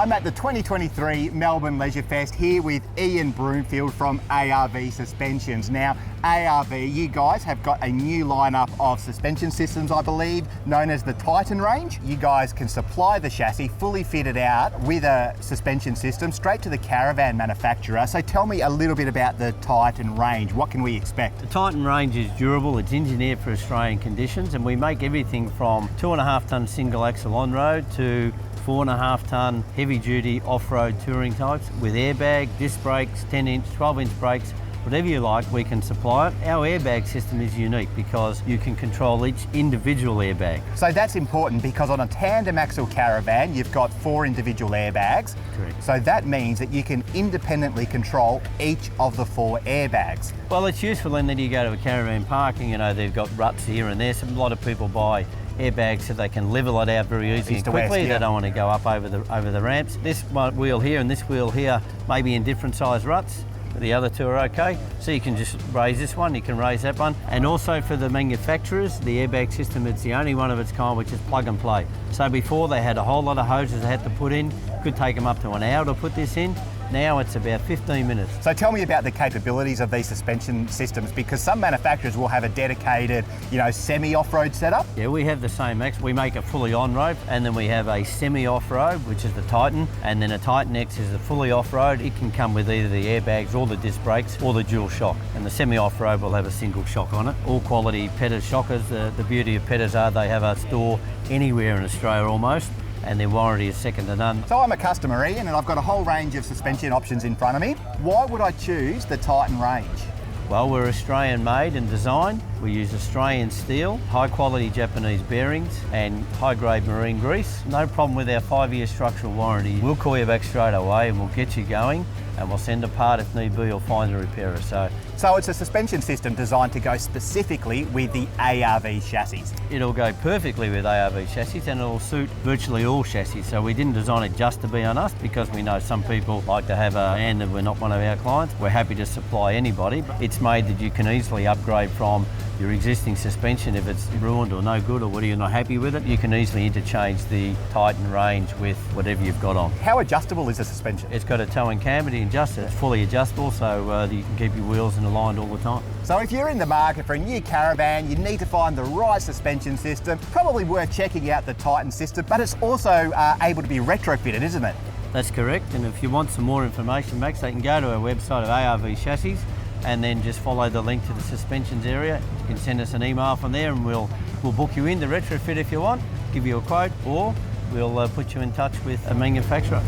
I'm at the 2023 Melbourne Leisure Fest here with Ian Broomfield from ARV Suspensions. Now, ARV, you guys have got a new lineup of suspension systems, I believe, known as the Titan range. You guys can supply the chassis fully fitted out with a suspension system straight to the Caravan manufacturer. So tell me a little bit about the Titan range. What can we expect? The Titan range is durable, it's engineered for Australian conditions, and we make everything from 2.5 tonne single axle on-road to 4.5 tonne heavy duty off-road touring types with airbag, disc brakes, 10-inch, 12-inch brakes. Whatever you like, we can supply it. Our airbag system is unique because you can control each individual airbag. So that's important because on a tandem axle Caravan, you've got 4 individual airbags. Correct. So that means that you can independently control each of the 4 airbags. Well, it's useful in that you go to a caravan park and, you know, they've got ruts here and there. So a lot of people buy airbags so they can level it out very easily and quickly. They don't want to go up over the ramps. This wheel here and this wheel here may be in different size ruts. The other 2 are okay, so you can just raise this one, you can raise that one. And also for the manufacturers, the airbag system, it's the only one of its kind which is plug and play. So before they had a whole lot of hoses they had to put in, could take them up to an hour to put this in. Now it's about 15 minutes. So tell me about the capabilities of these suspension systems, because some manufacturers will have a dedicated, semi-off-road setup. Yeah, we have the same X. We make a fully on-road, and then we have a semi-off-road, which is the Titan, and then a Titan X is a fully off-road. It can come with either the airbags or the disc brakes or the dual shock. And the semi-off-road will have a single shock on it. All quality Petters shockers. The beauty of Petters are they have a store anywhere in Australia almost, and their warranty is second to none. So I'm a customer, Ian, and I've got a whole range of suspension options in front of me. Why would I choose the Titan range? Well, we're Australian made and designed. We use Australian steel, high quality Japanese bearings and high grade marine grease. No problem with our 5-year structural warranty. We'll call you back straight away and we'll get you going, and we'll send a part if need be or find a repairer. So it's a suspension system designed to go specifically with the ARV chassis. It'll go perfectly with ARV chassis and it'll suit virtually all chassis. So we didn't design it just to be on us because we know some people like to have and we're not one of our clients. We're happy to supply anybody. It's made that you can easily upgrade from your existing suspension if it's ruined or no good or whether you're not happy with it. You can easily interchange the Titan range with whatever you've got on. How adjustable is the suspension? It's got a toe and camber to adjust it. It's fully adjustable, so you can keep your wheels aligned all the time. So if you're in the market for a new Caravan, you need to find the right suspension system. Probably worth checking out the Titan system, but it's also able to be retrofitted, isn't it? That's correct, and if you want some more information, Max, they can go to our website of ARV Chassis and then just follow the link to the suspensions area. You can send us an email from there and we'll book you in to retrofit if you want, give you a quote, or we'll put you in touch with a manufacturer.